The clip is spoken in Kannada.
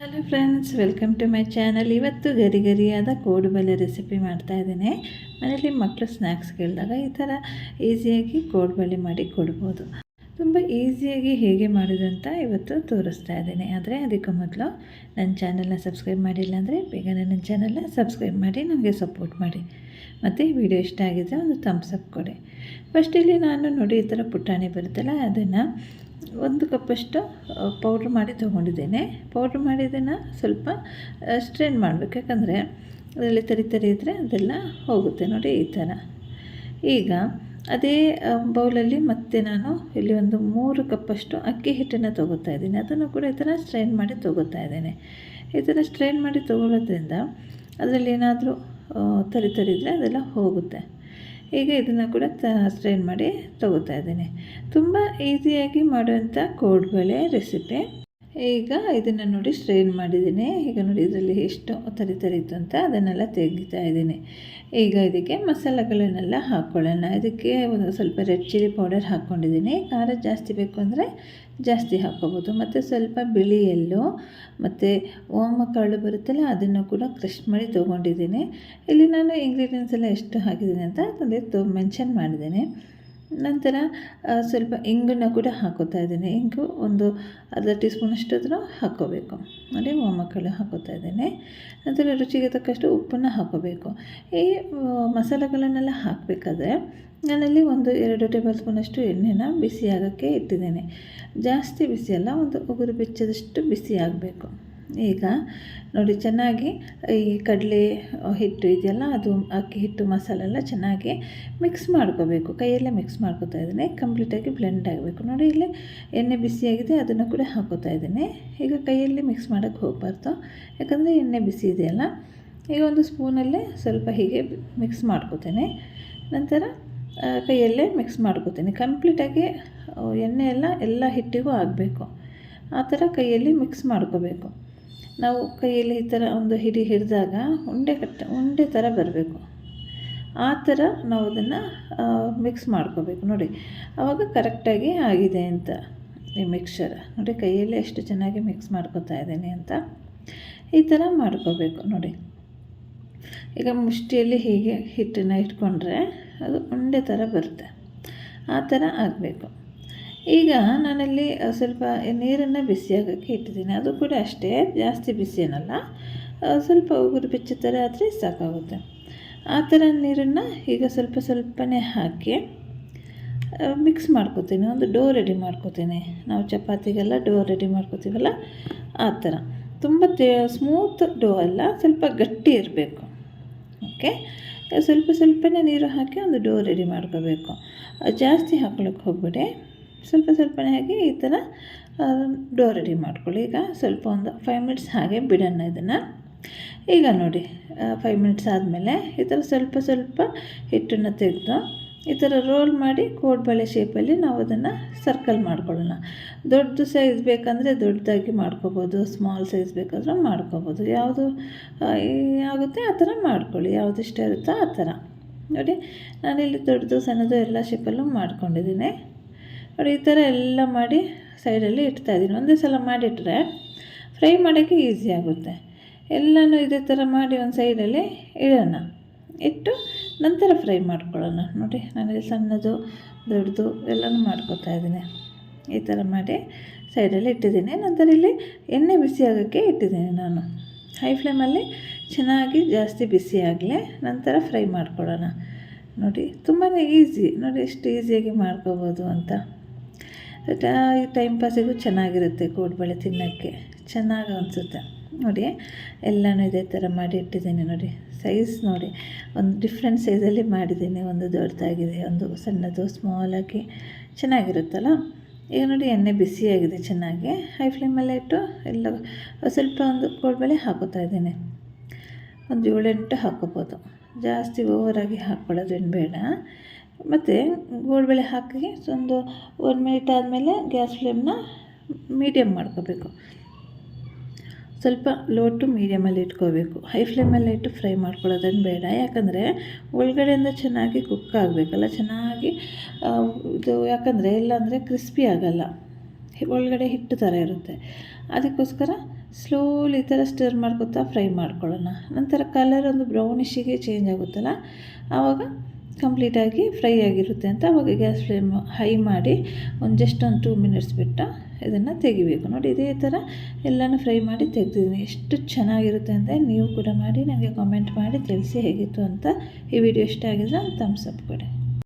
Hello friends, welcome to my channel. ಇವತ್ತು ಗರಿ ಗರಿಯಾದ ಕೋಡುಬಳೆ ರೆಸಿಪಿ ಮಾಡ್ತಾ ಇದ್ದೇನೆ. ಮನೇಲಿ ಮಕ್ಕಳು ಸ್ನ್ಯಾಕ್ಸ್ ಕೇಳಿದಾಗ ಈ ಥರ ಈಸಿಯಾಗಿ ಕೋಡುಬಳೆ ಮಾಡಿ ಕೊಡ್ಬೋದು. ತುಂಬ ಈಸಿಯಾಗಿ ಹೇಗೆ ಮಾಡೋದು ಅಂತ ಇವತ್ತು ತೋರಿಸ್ತಾ ಇದ್ದೇನೆ. ಆದರೆ ಅದಕ್ಕೂ ಮೊದಲು ನನ್ನ ಚಾನಲ್ನ ಸಬ್ಸ್ಕ್ರೈಬ್ ಮಾಡಿಲ್ಲ ಅಂದರೆ ಬೇಗ ನನ್ನ ಚಾನಲ್ನ ಸಬ್ಸ್ಕ್ರೈಬ್ ಮಾಡಿ ನನಗೆ ಸಪೋರ್ಟ್ ಮಾಡಿ. ಮತ್ತು ಈ ವಿಡಿಯೋ ಇಷ್ಟ ಆಗಿದ್ದರೆ ಒಂದು ಥಮ್ಸ್ ಅಪ್ ಕೊಡಿ. ಫಸ್ಟ್ ಇಲ್ಲಿ ನಾನು ನೋಡಿ ಈ ಥರ ಪುಟಾಣಿ ಬರುತ್ತಲ್ಲ, ಅದನ್ನು 1 ಕಪ್ಪಷ್ಟು ಪೌಡ್ರ್ ಮಾಡಿ ತೊಗೊಂಡಿದ್ದೇನೆ. ಪೌಡ್ರ್ ಮಾಡಿ ಇದನ್ನು ಸ್ವಲ್ಪ ಸ್ಟ್ರೈನ್ ಮಾಡಬೇಕು, ಯಾಕಂದರೆ ಅದರಲ್ಲಿ ತರಿ ಇದ್ದರೆ ಅದೆಲ್ಲ ಹೋಗುತ್ತೆ. ನೋಡಿ ಈ ಥರ. ಈಗ ಅದೇ ಬೌಲಲ್ಲಿ ಮತ್ತೆ ನಾನು ಇಲ್ಲಿ ಒಂದು 3 ಕಪ್ಪಷ್ಟು ಅಕ್ಕಿ ಹಿಟ್ಟನ್ನು ತೊಗೋತಾ ಇದ್ದೀನಿ. ಅದನ್ನು ಕೂಡ ಈ ಥರ ಸ್ಟ್ರೈನ್ ಮಾಡಿ ತೊಗೋತಾ ಇದ್ದೇನೆ. ಈ ಥರ ಸ್ಟ್ರೈನ್ ಮಾಡಿ ತೊಗೊಳ್ಳೋದ್ರಿಂದ ಅದರಲ್ಲಿ ಏನಾದರೂ ತರಿ ಇದ್ದರೆ ಅದೆಲ್ಲ ಹೋಗುತ್ತೆ. ಈಗ ಇದನ್ನು ಕೂಡ ಸ್ಟ್ರೈನ್ ಮಾಡಿ ತೊಗೋತಾ ಇದ್ದೀನಿ. ತುಂಬ ಈಸಿಯಾಗಿ ಮಾಡುವಂಥ ಕೋಡುಬಳೆ ರೆಸಿಪಿ. ಈಗ ಇದನ್ನು ನೋಡಿ ಸ್ಟ್ರೈನ್ ಮಾಡಿದ್ದೀನಿ. ಈಗ ನೋಡಿ ಇದರಲ್ಲಿ ಎಷ್ಟು ತರಿ ಇತ್ತು ಅಂತ ಅದನ್ನೆಲ್ಲ ತೆಗಿತಾ ಇದ್ದೀನಿ. ಈಗ ಇದಕ್ಕೆ ಮಸಾಲೆಗಳನ್ನೆಲ್ಲ ಹಾಕ್ಕೊಳ್ಳೋಣ. ಇದಕ್ಕೆ ಒಂದು ಸ್ವಲ್ಪ ರೆಡ್ ಚಿಲ್ಲಿ ಪೌಡರ್ ಹಾಕ್ಕೊಂಡಿದ್ದೀನಿ. ಖಾರ ಜಾಸ್ತಿ ಬೇಕು ಅಂದರೆ ಜಾಸ್ತಿ ಹಾಕ್ಕೋಬೋದು. ಮತ್ತು ಸ್ವಲ್ಪ ಬಿಳಿ ಎಳ್ಳು ಮತ್ತು ಓಮಕಾಳು ಬರುತ್ತಲ್ಲ, ಅದನ್ನು ಕೂಡ ಕ್ರಷ್ ಮಾಡಿ ತೊಗೊಂಡಿದ್ದೀನಿ. ಇಲ್ಲಿ ನಾನು ಇಂಗ್ರೀಡಿಯೆಂಟ್ಸ್ ಎಲ್ಲ ಎಷ್ಟು ಹಾಕಿದ್ದೀನಿ ಅಂತ ಅದರಲ್ಲಿ ಮೆನ್ಷನ್ ಮಾಡಿದ್ದೀನಿ. ನಂತರ ಸ್ವಲ್ಪ ಇಂಗನ್ನು ಕೂಡ ಹಾಕೋತಾ ಇದ್ದೀನಿ. ಇಂಗು ಒಂದು ಅರ್ಧ ಟೀ ಸ್ಪೂನಷ್ಟು ಹಾಕ್ಕೋಬೇಕು. ನೋಡಿ, ಓಮಕಾಳು ಹಾಕೋತಾ ಇದ್ದೀನಿ. ನಂತರ ರುಚಿಗೆ ತಕ್ಕಷ್ಟು ಉಪ್ಪನ್ನು ಹಾಕೋಬೇಕು. ಈ ಮಸಾಲೆಗಳನ್ನೆಲ್ಲ ಹಾಕಬೇಕಾದ್ರೆ ನಾನಲ್ಲಿ 1-2 ಟೇಬಲ್ ಸ್ಪೂನಷ್ಟು ಎಣ್ಣೆನ ಬಿಸಿ ಆಗೋಕ್ಕೆ ಇಟ್ಟಿದ್ದೇನೆ. ಜಾಸ್ತಿ ಬಿಸಿ ಅಲ್ಲ, ಒಂದು ಉಗುರು ಬೆಚ್ಚದಷ್ಟು ಬಿಸಿ ಆಗಬೇಕು. ಈಗ ನೋಡಿ, ಚೆನ್ನಾಗಿ ಈ ಕಡಲೆ ಹಿಟ್ಟು ಇದೆಯಲ್ಲ, ಅದು ಅಕ್ಕಿ ಹಿಟ್ಟು ಮಸಾಲೆ ಎಲ್ಲ ಚೆನ್ನಾಗಿ ಮಿಕ್ಸ್ ಮಾಡ್ಕೋಬೇಕು. ಕೈಯಲ್ಲೇ ಮಿಕ್ಸ್ ಮಾಡ್ಕೋತಾ ಇದ್ದೀನಿ. ಕಂಪ್ಲೀಟಾಗಿ ಬ್ಲೆಂಡ್ ಆಗಬೇಕು. ನೋಡಿ, ಇಲ್ಲಿ ಎಣ್ಣೆ ಬಿಸಿಯಾಗಿದೆ, ಅದನ್ನು ಕೂಡ ಹಾಕೋತಾ ಇದ್ದೀನಿ. ಈಗ ಕೈಯಲ್ಲಿ ಮಿಕ್ಸ್ ಮಾಡೋಕ್ಕೆ ಹೋಗಬಾರ್ದು, ಯಾಕಂದರೆ ಎಣ್ಣೆ ಬಿಸಿ ಇದೆಯಲ್ಲ. ಈಗ ಒಂದು ಸ್ಪೂನಲ್ಲೇ ಸ್ವಲ್ಪ ಹೀಗೆ ಮಿಕ್ಸ್ ಮಾಡ್ಕೋತೇನೆ. ನಂತರ ಕೈಯಲ್ಲೇ ಮಿಕ್ಸ್ ಮಾಡ್ಕೋತೀನಿ. ಕಂಪ್ಲೀಟಾಗಿ ಎಣ್ಣೆ ಎಲ್ಲ ಹಿಟ್ಟಿಗೂ ಆಗಬೇಕು. ಆ ಥರ ಕೈಯಲ್ಲಿ ಮಿಕ್ಸ್ ಮಾಡ್ಕೋಬೇಕು. ನಾವು ಕೈಯಲ್ಲಿ ಈ ಥರ ಒಂದು ಹಿಡಿದಾಗ ಉಂಡೆ ಥರ ಬರಬೇಕು. ಆ ಥರ ನಾವು ಅದನ್ನು ಮಿಕ್ಸ್ ಮಾಡ್ಕೋಬೇಕು. ನೋಡಿ, ಆವಾಗ ಕರೆಕ್ಟಾಗಿ ಆಗಿದೆ ಅಂತ ಈ ಮಿಕ್ಸ್ಚರ್. ನೋಡಿ, ಕೈಯಲ್ಲಿ ಎಷ್ಟು ಚೆನ್ನಾಗಿ ಮಿಕ್ಸ್ ಮಾಡ್ಕೋತಾ ಇದ್ದೀನಿ ಅಂತ ಈ ಥರ ಮಾಡ್ಕೋಬೇಕು. ನೋಡಿ, ಈಗ ಮುಷ್ಟಿಯಲ್ಲಿ ಹೀಗೆ ಹಿಟ್ಟನ್ನು ಇಟ್ಕೊಂಡ್ರೆ ಅದು ಉಂಡೆ ಥರ ಬರುತ್ತೆ. ಆ ಥರ ಆಗಬೇಕು. ಈಗ ನಾನಲ್ಲಿ ಸ್ವಲ್ಪ ನೀರನ್ನು ಬಿಸಿಯಾಗೋಕ್ಕೆ ಇಟ್ಟಿದ್ದೀನಿ. ಅದು ಕೂಡ ಅಷ್ಟೇ, ಜಾಸ್ತಿ ಬಿಸಿ ಏನಲ್ಲ, ಸ್ವಲ್ಪ ಉಗುರು ಬೆಚ್ಚ ಥರ ಆದರೆ ಸಾಕಾಗುತ್ತೆ. ಆ ಥರ ನೀರನ್ನು ಈಗ ಸ್ವಲ್ಪನೇ ಹಾಕಿ ಮಿಕ್ಸ್ ಮಾಡ್ಕೋತೀನಿ. ಒಂದು ಡೋ ರೆಡಿ ಮಾಡ್ಕೋತೀನಿ. ನಾವು ಚಪಾತಿಗೆಲ್ಲ ಡೋ ರೆಡಿ ಮಾಡ್ಕೋತೀವಲ್ಲ, ಆ ಥರ. ತುಂಬ ಸ್ಮೂತ್ ಡೋ ಅಲ್ಲ, ಸ್ವಲ್ಪ ಗಟ್ಟಿ ಇರಬೇಕು. ಓಕೆ, ಸ್ವಲ್ಪನೇ ನೀರು ಹಾಕಿ ಒಂದು ಡೋ ರೆಡಿ ಮಾಡ್ಕೋಬೇಕು. ಜಾಸ್ತಿ ಹಾಕ್ಲಿಕ್ಕೆ ಹೋಗ್ಬೇಡಿ, ಸ್ವಲ್ಪನೇ ಹಾಕಿ ಈ ಥರ ಡೋ ರೆಡಿ ಮಾಡ್ಕೊಳ್ಳಿ. ಈಗ ಸ್ವಲ್ಪ ಒಂದು 5 ಮಿನಿಟ್ಸ್ ಹಾಗೆ ಬಿಡೋಣ ಇದನ್ನು. ಈಗ ನೋಡಿ, 5 ಮಿನಿಟ್ಸ್ ಆದಮೇಲೆ ಈ ಥರ ಸ್ವಲ್ಪ ಹಿಟ್ಟನ್ನು ತೆಗೆದು ಈ ಥರ ರೋಲ್ ಮಾಡಿ ಕೋಡುಬಳೆ ಶೇಪಲ್ಲಿ ನಾವು ಅದನ್ನು ಸರ್ಕಲ್ ಮಾಡ್ಕೊಳ್ಳೋಣ. ದೊಡ್ಡ ಸೈಜ್ ಬೇಕಂದರೆ ದೊಡ್ಡದಾಗಿ ಮಾಡ್ಕೋಬೋದು, ಸ್ಮಾಲ್ ಸೈಜ್ ಬೇಕಾದರೂ ಮಾಡ್ಕೋಬೋದು. ಯಾವುದು ಆಗುತ್ತೆ ಆ ಥರ ಮಾಡ್ಕೊಳ್ಳಿ, ಯಾವುದು ಇಷ್ಟ ಇರುತ್ತೋ ಆ ಥರ. ನೋಡಿ, ನಾನಿಲ್ಲಿ ದೊಡ್ಡದು ಸಣ್ಣದು ಎಲ್ಲ ಶೇಪಲ್ಲೂ ಮಾಡ್ಕೊಂಡಿದ್ದೀನಿ. ನೋಡಿ, ಈ ಥರ ಎಲ್ಲ ಮಾಡಿ ಸೈಡಲ್ಲಿ ಇಡ್ತಾಯಿದ್ದೀನಿ. ಒಂದೇ ಸಲ ಮಾಡಿಟ್ರೆ ಫ್ರೈ ಮಾಡೋಕ್ಕೆ ಈಸಿ ಆಗುತ್ತೆ. ಎಲ್ಲನೂ ಇದೇ ಥರ ಮಾಡಿ ಒಂದು ಸೈಡಲ್ಲಿ ಇಡೋಣ. ಇಟ್ಟು ನಂತರ ಫ್ರೈ ಮಾಡ್ಕೊಳ್ಳೋಣ. ನೋಡಿ, ನಾನಿಲ್ಲಿ ಸಣ್ಣದು ದೊಡ್ಡದು ಎಲ್ಲನೂ ಮಾಡ್ಕೊತಾ ಇದ್ದೀನಿ. ಈ ಥರ ಮಾಡಿ ಸೈಡಲ್ಲಿ ಇಟ್ಟಿದ್ದೀನಿ. ನಂತರ ಇಲ್ಲಿ ಎಣ್ಣೆ ಬಿಸಿ ಆಗೋಕ್ಕೆ ಇಟ್ಟಿದ್ದೀನಿ ನಾನು. ಹೈ ಫ್ಲೇಮಲ್ಲಿ ಚೆನ್ನಾಗಿ ಜಾಸ್ತಿ ಬಿಸಿ ಆಗಲಿ, ನಂತರ ಫ್ರೈ ಮಾಡ್ಕೊಳ್ಳೋಣ. ನೋಡಿ, ತುಂಬಾ ಈಸಿ. ನೋಡಿ, ಎಷ್ಟು ಈಸಿಯಾಗಿ ಮಾಡ್ಕೋಬೋದು ಅಂತ. ಈ ಟೈಮ್ ಪಾಸಿಗೂ ಚೆನ್ನಾಗಿರುತ್ತೆ. ಕೋಡುಬಳೆ ತಿನ್ನೋಕ್ಕೆ ಚೆನ್ನಾಗಿ ಅನಿಸುತ್ತೆ. ನೋಡಿ, ಎಲ್ಲನೂ ಇದೇ ಥರ ಮಾಡಿ ಇಟ್ಟಿದ್ದೀನಿ. ನೋಡಿ, ಸೈಜ್ ನೋಡಿ, ಒಂದು ಡಿಫ್ರೆಂಟ್ ಸೈಜಲ್ಲಿ ಮಾಡಿದ್ದೀನಿ. ಒಂದು ದೊಡ್ಡದಾಗಿದೆ, ಒಂದು ಸಣ್ಣದು ಸ್ಮಾಲಾಗಿ ಚೆನ್ನಾಗಿರುತ್ತಲ್ಲ. ಈಗ ನೋಡಿ, ಎಣ್ಣೆ ಬಿಸಿಯಾಗಿದೆ ಚೆನ್ನಾಗಿ. ಹೈ ಫ್ಲೇಮಲ್ಲೇ ಇಟ್ಟು ಎಲ್ಲ ಸ್ವಲ್ಪ ಒಂದು ಕೋಡುಬಳೆ ಹಾಕೋತಾ ಇದ್ದೀನಿ. ಒಂದು 7-8 ಹಾಕೋಬೋದು, ಜಾಸ್ತಿ ಓವರಾಗಿ ಹಾಕ್ಕೊಳ್ಳೋದೇನು ಬೇಡ. ಮತ್ತು ಕೋಡುಬಳೆ ಹಾಕಿ ಒಂದು 1 ಮಿನಿಟ್ ಆದಮೇಲೆ ಗ್ಯಾಸ್ ಫ್ಲೇಮ್ನ ಮೀಡಿಯಮ್ ಮಾಡ್ಕೋಬೇಕು. ಸ್ವಲ್ಪ ಲೋ ಟು ಮೀಡಿಯಮಲ್ಲಿ ಇಟ್ಕೋಬೇಕು. ಹೈ ಫ್ಲೇಮಲ್ಲಿ ಇಟ್ಟು ಫ್ರೈ ಮಾಡ್ಕೊಳ್ಳೋದೇನು ಬೇಡ, ಯಾಕಂದರೆ ಒಳಗಡೆಯಿಂದ ಚೆನ್ನಾಗಿ ಕುಕ್ ಆಗಬೇಕಲ್ಲ, ಚೆನ್ನಾಗಿ ಇದು. ಯಾಕಂದರೆ ಇಲ್ಲಾಂದರೆ ಕ್ರಿಸ್ಪಿ ಆಗೋಲ್ಲ, ಒಳಗಡೆ ಹಿಟ್ಟು ಥರ ಇರುತ್ತೆ. ಅದಕ್ಕೋಸ್ಕರ ಸ್ಲೋಲಿ ಈ ಥರ ಸ್ಟಿರ್ ಮಾಡ್ಕೊತಾ ಫ್ರೈ ಮಾಡ್ಕೊಳ್ಳೋಣ. ನಂತರ ಕಲರ್ ಒಂದು ಬ್ರೌನಿಶಿಗೆ ಚೇಂಜ್ ಆಗುತ್ತಲ್ಲ, ಆವಾಗ ಕಂಪ್ಲೀಟಾಗಿ ಫ್ರೈ ಆಗಿರುತ್ತೆ ಅಂತ. ಆವಾಗ ಗ್ಯಾಸ್ ಫ್ಲೇಮ್ ಹೈ ಮಾಡಿ ಜಸ್ಟ್ ಒಂದು 2 ಮಿನಿಟ್ಸ್ ಬಿಟ್ಟು ಇದನ್ನು ತೆಗಿಬೇಕು. ನೋಡಿ ಇದೇ ಥರ ಎಲ್ಲನೂ ಫ್ರೈ ಮಾಡಿ ತೆಗೆದಿದ್ದೀನಿ. ಎಷ್ಟು ಚೆನ್ನಾಗಿರುತ್ತೆ ಅಂದರೆ ನೀವು ಕೂಡ ಮಾಡಿ ನನಗೆ ಕಾಮೆಂಟ್ ಮಾಡಿ ತಿಳಿಸಿ ಹೇಗಿತ್ತು ಅಂತ. ಈ ವಿಡಿಯೋ ಇಷ್ಟ ಆಗಿದ್ರೆ ಒಂದು ಥಮ್ಸ್ ಅಪ್ ಕೊಡಿ.